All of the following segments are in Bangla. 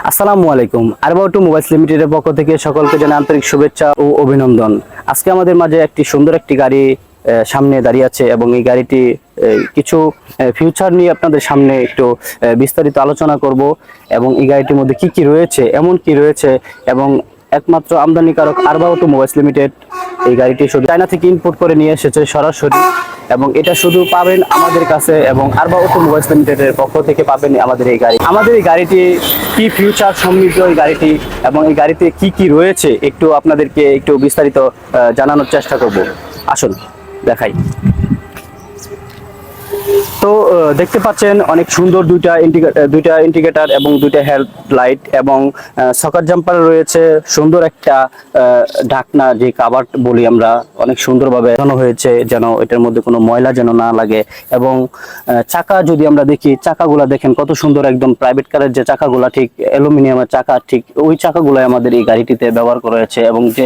আসসালামু আলাইকুম। আরবাউ টু মোবাইলস লিমিটেডের পক্ষ থেকে সকলকে জানাই আন্তরিক শুভেচ্ছা ও অভিনন্দন। আজকে আমাদের মাঝে সুন্দর একটি গাড়ি সামনে দাঁড়িয়ে আছে এবং এই গাড়িটি কিছু ফিউচার নিয়ে আপনাদের সামনে একটু বিস্তারিত আলোচনা করব এবং এই গাড়িটির মধ্যে কি কি রয়েছে, এমন কি রয়েছে এবং একমাত্র আমদানিকারক আরবাউ টু মোবাইলস লিমিটেড এই গাড়িটি শুধু চায়না থেকে ইম্পোর্ট করে নিয়ে এসেছে সরাসরি, এবং এটা শুধু পাবেন আমাদের কাছে এবং আরবাউ টু মোবাইলস লিমিটেডের পক্ষ থেকে পাবেন আমাদের এই গাড়ি। আমাদের এই গাড়িটি কি ফিউচার সমৃদ্ধ এই গাড়িটি এবং এই গাড়িতে কি কি রয়েছে একটু আপনাদেরকে একটু বিস্তারিত জানানোর চেষ্টা করব। আসুন দেখাই। তো দেখতে পাচ্ছেন অনেক সুন্দর দুইটা ইন্ডিকেটর এবং দুইটা হেডলাইট এবং সকার জাম্পার রয়েছে। সুন্দর একটা ঢাকনা, যে কাভার বলি আমরা, অনেক সুন্দরভাবে বানানো হয়েছে যেন এটার মধ্যে কোনো ময়লা যেন না লাগে। এবং চাকা যদি আমরা দেখি, চাকাগুলা দেখেন কত সুন্দর, একদম প্রাইভেট কারের যে চাকাগুলা ঠিক অ্যালুমিনিয়ামের চাকা, ঠিক ওই চাকাগুলাই আমাদের এই গাড়িটিতে ব্যবহার করা হয়েছে। এবং যে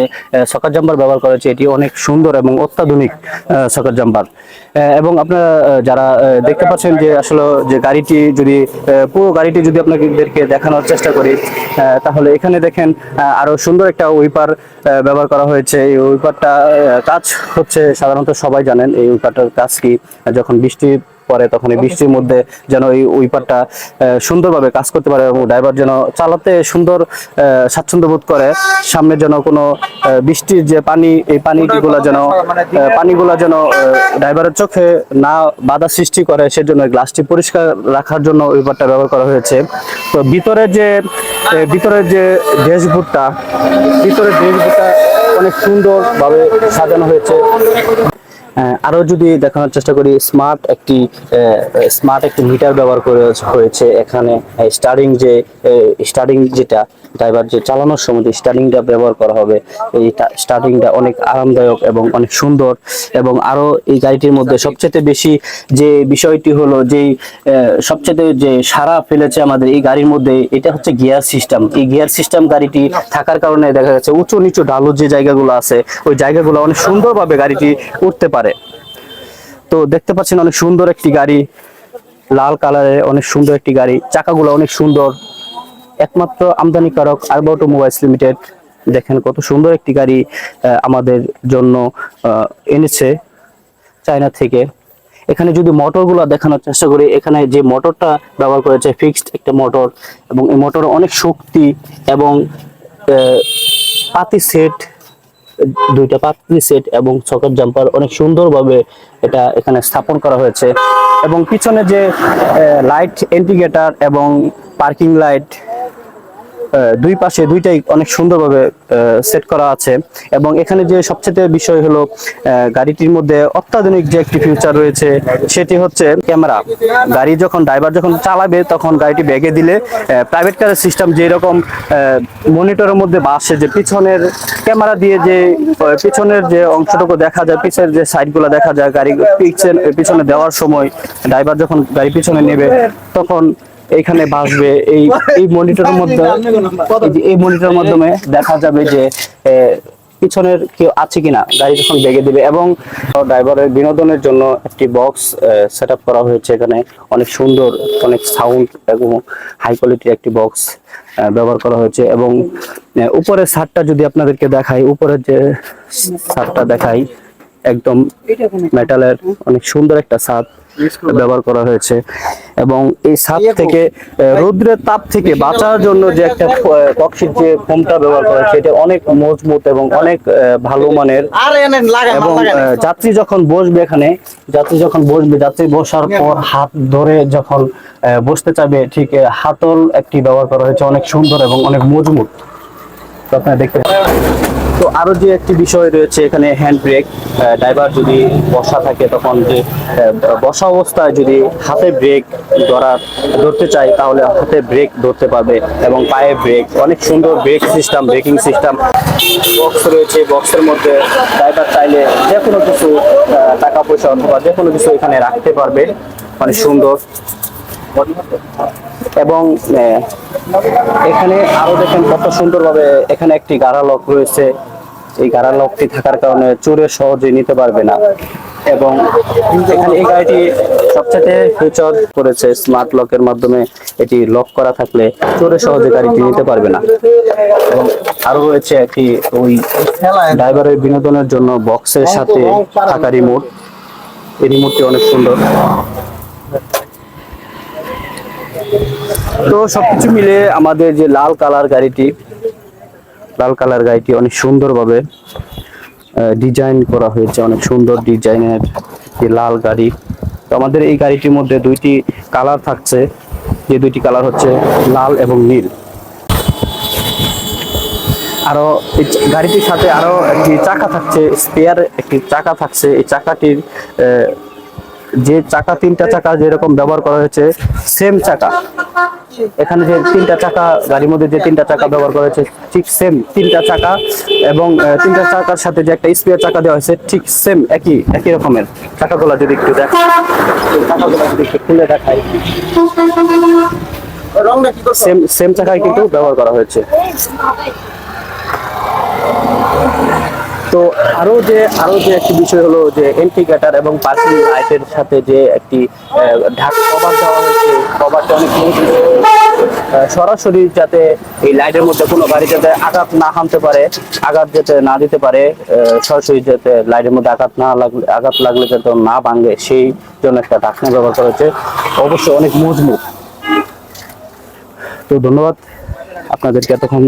সকার জাম্পার ব্যবহার করা হয়েছে এটি অনেক সুন্দর এবং অত্যাধুনিক সকার জাম্পার। এবং আপনারা যারা দেখতে পাচ্ছেন যে আসলে যে গাড়িটি যদি পুরো গাড়িটি যদি আপনাদেরকে দেখানোর চেষ্টা করি, তাহলে এখানে দেখেন আরো সুন্দর একটা উইপার ব্যবহার করা হয়েছে। এই উইপারটা কাজ হচ্ছে, সাধারণত সবাই জানেন এই উইপারটার কাজ কি, যখন বৃষ্টি পরে তখন এই বৃষ্টির মধ্যে যেন এই উইপারটা সুন্দরভাবে কাজ করতে পারে এবং ড্রাইভার যেন চালাতে সুন্দর স্বাচ্ছন্দ্য বোধ করে। সামনে যেন কোনো বৃষ্টির যে পানি, এই পানিগুলা যেন ড্রাইভারের চোখে না বাধা সৃষ্টি করে, সেজন্য গ্লাসটি পরিষ্কার রাখার জন্য উইপারটা ব্যবহার করা হয়েছে। তো ভিতরের যে ড্যাশবোর্ডটা অনেক সুন্দরভাবে সাজানো হয়েছে। আরো যদি দেখানোর চেষ্টা করি, স্মার্ট একটি মিটার ব্যবহার করা হয়েছে এখানে। স্টার্টিং যেটা ড্রাইভার যে চালানোর সময় যে স্টার্টিংটা ব্যবহার করা হবে, এই স্টার্টিংটা অনেক আরামদায়ক এবং অনেক সুন্দর। এবং আরো এই গাড়িটির মধ্যে সবচেয়ে বেশি যে বিষয়টি হলো, যেই সবচেয়ে যে সাড়া ফেলেছে আমাদের এই গাড়ির মধ্যে, এটা হচ্ছে গিয়ার সিস্টেম। এই গিয়ার সিস্টেম গাড়িটি থাকার কারণে দেখা যাচ্ছে উঁচু নিচু ঢালু যে জায়গাগুলো আছে, ওই জায়গাগুলো অনেক সুন্দরভাবে গাড়িটি উঠতে পারে। তো দেখতে পাচ্ছেন অনেক সুন্দর একটি গাড়ি, লাল কালারের অনেক সুন্দর একটি গাড়ি, চাকাগুলো অনেক সুন্দর। একমাত্র আমদানিকারক আরবাউ টু মোবাইলস লিমিটেড। দেখেন কত সুন্দর একটি গাড়ি আমাদের জন্য এনেছে চায়না থেকে। এখানে যদি মোটরগুলো দেখানোর চেষ্টা করি, এখানে যে মোটরটা ব্যবহার করেছে ফিক্সড একটা মোটর, এবং এই মোটর অনেক শক্তি এবং দুইটা পাতি সেট এবং সকেট জাম্পার অনেক সুন্দরভাবে এটা এখানে স্থাপন করা হয়েছে। এবং পিছনে যে লাইট ইন্ডিকেটর এবং পার্কিং লাইট, দুই পাশে দুইটাই অনেক সুন্দরভাবে সেট করা আছে। এবং এখানে যে সবচেয়ে বিষয় হলো, গাড়িটির মধ্যে অত্যাধুনিক যে একটি ফিচার রয়েছে সেটি হচ্ছে ক্যামেরা। ড্রাইভার যখন চালাবে তখন গাড়িটি ব্যাগে দিলে প্রাইভেট কারের সিস্টেম যেরকম মনিটরের মধ্যে বাসে যে পিছনের ক্যামেরা দিয়ে যে পিছনের যে অংশটুকু দেখা যায়, পিছের যে সাইডগুলো দেখা যায়, গাড়ি পিছনে দেওয়ার সময় ড্রাইভার যখন গাড়ি পিছনে নেবে তখন এইখানে ভাসবে এই মনিটরের মাধ্যমে দেখা যাবে যে পিছনের কেউ আছে কিনা গাড়ি যখন বেগে দিবে। এবং ড্রাইভারের বিনোদনের জন্য একটি বক্স সেট আপ করা হয়েছে এখানে, অনেক সুন্দর, অনেক সাউন্ড এবং হাই কোয়ালিটির একটি বক্স ব্যবহার করা হয়েছে। এবং উপরের ছাদটা যদি আপনাদেরকে দেখাই, উপরের যে ছাদটা দেখাই, একদম মেটালের অনেক সুন্দর একটা ছাদ ব্যবহার করা হয়েছে। এবং এই ছাদ থেকে রৌদ্রের তাপ থেকে বাঁচার জন্য যে একটা কক্সির যে ফোমটা ব্যবহার করা হয়েছে, এটা অনেক মজবুত এবং অনেক ভালো মানের। এবং যাত্রী যখন বসবে যাত্রী বসার পর হাত ধরে যখন বসতে চাইবে, ঠিক হাতল একটি ব্যবহার করা হয়েছে, অনেক সুন্দর এবং অনেক মজবুত। তো আপনারা দেখতে পাচ্ছেন। তো আরো যে একটি বিষয় রয়েছে এখানে, হ্যান্ড ব্রেক। ড্রাইভার যদি বসা থাকে তখন যে বসা অবস্থায় যদি হাতে ব্রেক ধরতে চাই তাহলে হাতে ব্রেক ধরতে পারবে, এবং পায়ে ব্রেক, অনেক সুন্দর ব্রেকিং সিস্টেম বক্স রয়েছে। বক্সের মধ্যে ড্রাইভার চাইলে যে কোনো কিছু টাকা পয়সা অথবা যে কোনো কিছু এখানে রাখতে পারবে, অনেক সুন্দর। এবং এখানে আরো দেখেন কত সুন্দরভাবে এখানে একটি গাড়া লক রয়েছে, এই গাড়া লকটি থাকার কারণে চোরে সহজে নিতে পারবে না। এবং এখানে এই গাড়িটি সবচেয়ে ফিচার করেছে স্মার্ট লকের মাধ্যমে, এটি লক করা থাকলে চোরে সহজে গাড়িটি নিতে পারবে না। এবং আরো রয়েছে একটি ওই ড্রাইভারের বিনোদনের জন্য বক্সের সাথে থাকা রিমোট। এই রিমোটটি অনেক সুন্দর। তো সবকিছু মিলে আমাদের যে লাল কালার গাড়িটি অনেক সুন্দরভাবে ডিজাইন করা হয়েছে, অনেক সুন্দর ডিজাইনের যে লাল গাড়ি। তো আমাদের এই গাড়িটির মধ্যে দুইটি কালার থাকছে, যে দুইটি কালার হচ্ছে লাল এবং নীল। আরো এই গাড়িটির সাথে আরো একটি চাকা থাকছে, স্পেয়ার একটি চাকা থাকছে। এই চাকাটির যে চাকা, তিনটা চাকা যেরকম ব্যবহার করা হয়েছে সেম চাকা, এখানে যে তিনটা চাকা গাড়ির মধ্যে যে তিনটা চাকা ব্যবহার করা হয়েছে ঠিক সেম তিনটা চাকা। এবং তিনটা চাকার সাথে যে একটা স্পেয়ার চাকা দেওয়া হয়েছে ঠিক সেম একই রকমের চাকাগুলো। যদি একটু দেখাই, চাকাগুলো যদি একটু খুলে দেখাই, সেম চাকায় কিন্তু ব্যবহার করা হয়েছে। তো আরো যে একটি বিষয় হলো যে ইন্ডিকেটর এবং পার্কিং লাইটের সাথে যে একটি কভার দেওয়া হয়েছে, কভারটা অনেক সরাসরি যাতে এই লাইটের মধ্যে কোনো গাড়ি যাতে আঘাত না হানতে পারে, আঘাত যাতে না দিতে পারে, সরাসরি যাতে লাইটের মধ্যে আঘাত লাগলে যাতে না ভাঙে, সেই জন্য একটা ঢাকনা ব্যবহার করা হয়েছে, অবশ্যই অনেক মজবুত। তো ধন্যবাদ আপনাদেরকে। এতক্ষণ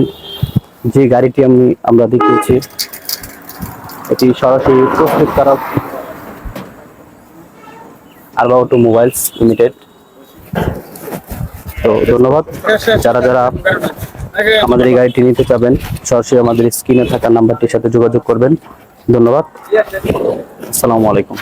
যে গাড়িটি আমরা দেখিয়েছি এটি সরাসরি প্রস্তুতকারক আলবা অটোমোবাইলস লিমিটেড। তো ধন্যবাদ। যারা আমাদের এই গাড়িটি নিতে চাবেন সরাসরি আমাদের স্ক্রিনে থাকা নাম্বারটির সাথে যোগাযোগ করবেন। ধন্যবাদ। আসসালামু আলাইকুম।